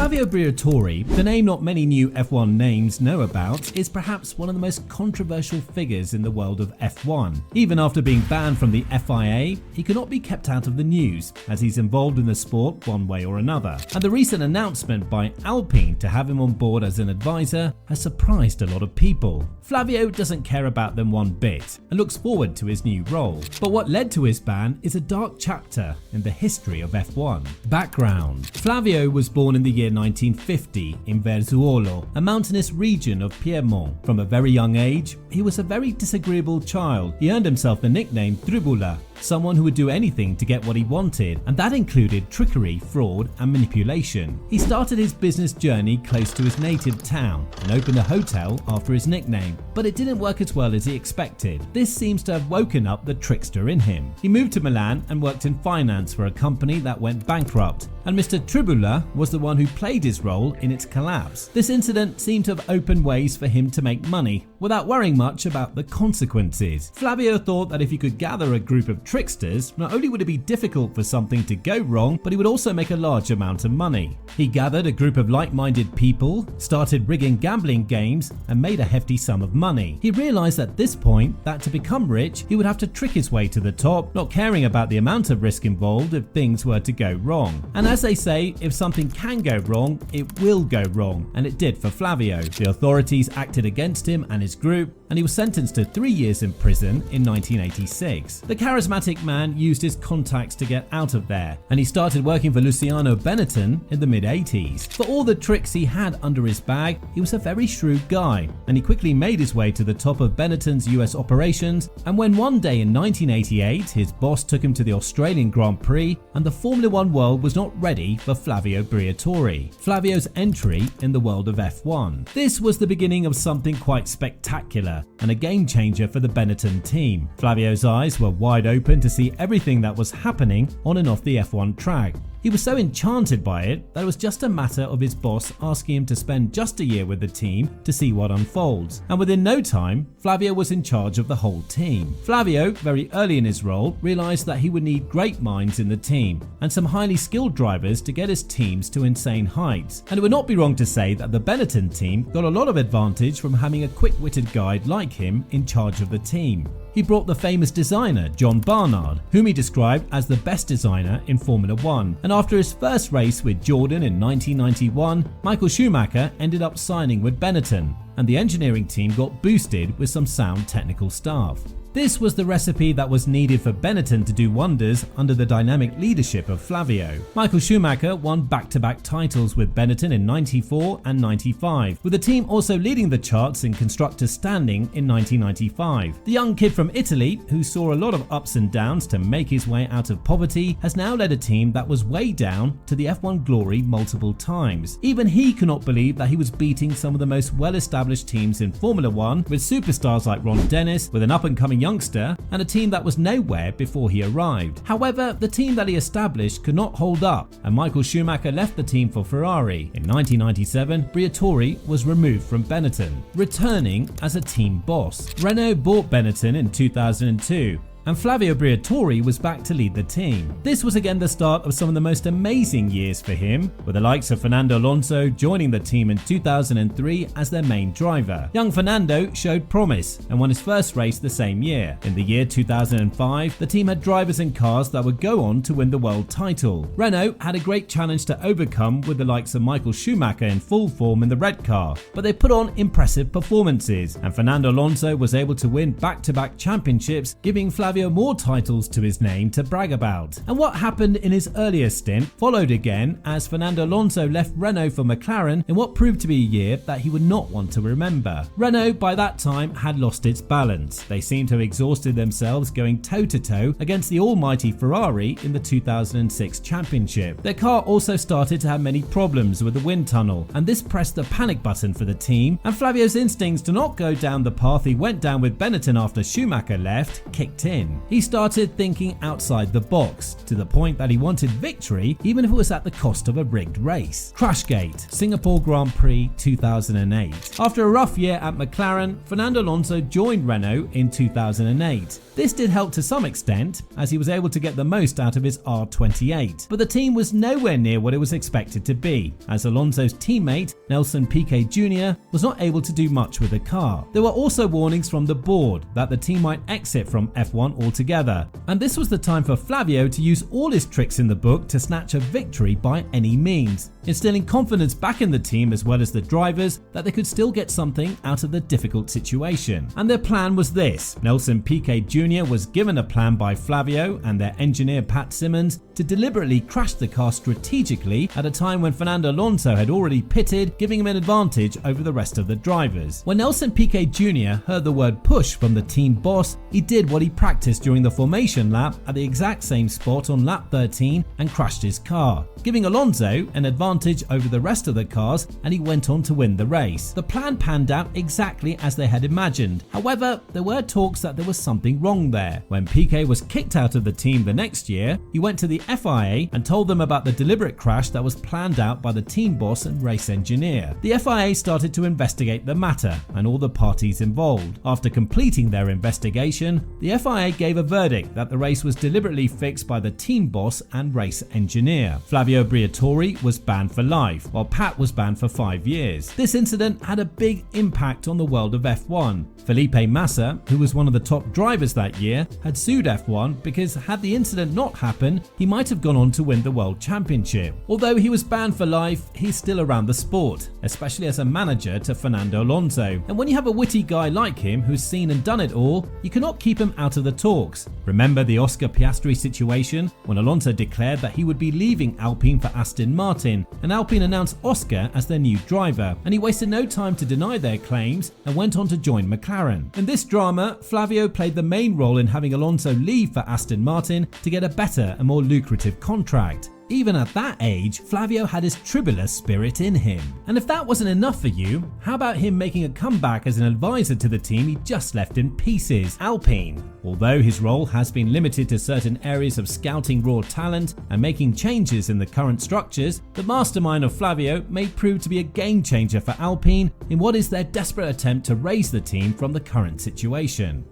Flavio Briatore, the name not many new F1 names know about, is perhaps one of the most controversial figures in the world of F1. Even after being banned from the FIA, he cannot be kept out of the news, as he's involved in the sport one way or another. And the recent announcement by Alpine to have him on board as an advisor has surprised a lot of people. Flavio doesn't care about them one bit and looks forward to his new role. But what led to his ban is a dark chapter in the history of F1. Background: Flavio was born in the year 1950 in Verzuolo, a mountainous region of Piedmont. From a very young age, he was a very disagreeable child. He earned himself the nickname Tribula, someone who would do anything to get what he wanted, and that included trickery, fraud, and manipulation. He started his business journey close to his native town and opened a hotel after his nickname, but it didn't work as well as he expected. This seems to have woken up the trickster in him. He moved to Milan and worked in finance for a company that went bankrupt, and Mr. Tribula was the one who played his role in its collapse. This incident seemed to have opened ways for him to make money without worrying much about the consequences. Flavio thought that if he could gather a group of tricksters, not only would it be difficult for something to go wrong, but he would also make a large amount of money. He gathered a group of like-minded people, started rigging gambling games, and made a hefty sum of money. He realized at this point that to become rich, he would have to trick his way to the top, not caring about the amount of risk involved if things were to go wrong. And as they say, if something can go wrong, it will go wrong, and it did for Flavio. The authorities acted against him and his group, and he was sentenced to 3 years in prison in 1986. The charismatic man used his contacts to get out of there, and he started working for Luciano Benetton in the mid-80s. For all the tricks he had under his bag, he was a very shrewd guy, and he quickly made his way to the top of Benetton's US operations. And when one day in 1988 his boss took him to the Australian Grand Prix, and the Formula One world was not ready for Flavio Briatore, Flavio's entry in the world of F1. This was the beginning of something quite spectacular and a game changer for the Benetton team. Flavio's eyes were wide open to see everything that was happening on and off the F1 track. He was so enchanted by it that it was just a matter of his boss asking him to spend just a year with the team to see what unfolds. And within no time, Flavio was in charge of the whole team. Flavio, very early in his role, realized that he would need great minds in the team and some highly skilled drivers to get his teams to insane heights. And it would not be wrong to say that the Benetton team got a lot of advantage from having a quick-witted guy like him in charge of the team. He brought the famous designer John Barnard, whom he described as the best designer in Formula One. And after his first race with Jordan in 1991, Michael Schumacher ended up signing with Benetton, and the engineering team got boosted with some sound technical staff. This was the recipe that was needed for Benetton to do wonders under the dynamic leadership of Flavio. Michael Schumacher won back-to-back titles with Benetton in 94 and 95, with the team also leading the charts in constructors standing in 1995. The young kid from Italy, who saw a lot of ups and downs to make his way out of poverty, has now led a team that was way down to the F1 glory multiple times. Even he could not believe that he was beating some of the most well-established teams in Formula One, with superstars like Ron Dennis, with an up-and-coming youngster, and a team that was nowhere before he arrived. However, the team that he established could not hold up, and Michael Schumacher left the team for Ferrari. In 1997, Briatore was removed from Benetton, returning as a team boss. Renault bought Benetton in 2002, and Flavio Briatore was back to lead the team. This was again the start of some of the most amazing years for him, with the likes of Fernando Alonso joining the team in 2003 as their main driver. Young Fernando showed promise and won his first race the same year. In the year 2005, the team had drivers and cars that would go on to win the world title. Renault had a great challenge to overcome with the likes of Michael Schumacher in full form in the red car, but they put on impressive performances, and Fernando Alonso was able to win back-to-back championships, giving Flavio more titles to his name to brag about. And what happened in his earlier stint followed again, as Fernando Alonso left Renault for McLaren in what proved to be a year that he would not want to remember. Renault by that time had lost its balance. They seemed to have exhausted themselves going toe-to-toe against the almighty Ferrari in the 2006 championship. Their car also started to have many problems with the wind tunnel, and this pressed the panic button for the team, and Flavio's instincts to not go down the path he went down with Benetton after Schumacher left kicked in. win. He started thinking outside the box, to the point that he wanted victory even if it was at the cost of a rigged race. Crashgate, Singapore Grand Prix 2008. After a rough year at McLaren, Fernando Alonso joined Renault in 2008. This did help to some extent, as he was able to get the most out of his R28, but the team was nowhere near what it was expected to be, as Alonso's teammate, Nelson Piquet Jr., was not able to do much with the car. There were also warnings from the board that the team might exit from F1 altogether, and this was the time for Flavio to use all his tricks in the book to snatch a victory by any means, instilling confidence back in the team as well as the drivers that they could still get something out of the difficult situation. And their plan was this: Nelson Piquet Jr. was given a plan by Flavio and their engineer Pat Simmons to deliberately crash the car strategically at a time when Fernando Alonso had already pitted, giving him an advantage over the rest of the drivers. When Nelson Piquet Jr. heard the word push from the team boss, he did what he practiced during the formation lap at the exact same spot on lap 13 and crashed his car, giving Alonso an advantage over the rest of the cars, and he went on to win the race. The plan panned out exactly as they had imagined. However, there were talks that there was something wrong there. When Piquet was kicked out of the team the next year, he went to the FIA and told them about the deliberate crash that was planned out by the team boss and race engineer. The FIA started to investigate the matter and all the parties involved. After completing their investigation, the FIA gave a verdict that the race was deliberately fixed by the team boss and race engineer. Flavio Briatore was banned for life, while Pat was banned for 5 years. This incident had a big impact on the world of F1. Felipe Massa, who was one of the top drivers that year, had sued F1 because had the incident not happened, he might have gone on to win the World Championship. Although he was banned for life, he's still around the sport, especially as a manager to Fernando Alonso. And when you have a witty guy like him who's seen and done it all, you cannot keep him out of the talks. Remember the Oscar Piastri situation when Alonso declared that he would be leaving Alpine for Aston Martin, and Alpine announced Oscar as their new driver, and he wasted no time to deny their claims and went on to join McLaren. In this drama, Flavio played the main role in having Alonso leave for Aston Martin to get a better and more lucrative contract. Even at that age, Flavio had his tribulus spirit in him. And if that wasn't enough for you, how about him making a comeback as an advisor to the team he just left in pieces, Alpine? Although his role has been limited to certain areas of scouting raw talent and making changes in the current structures, the mastermind of Flavio may prove to be a game changer for Alpine in what is their desperate attempt to raise the team from the current situation.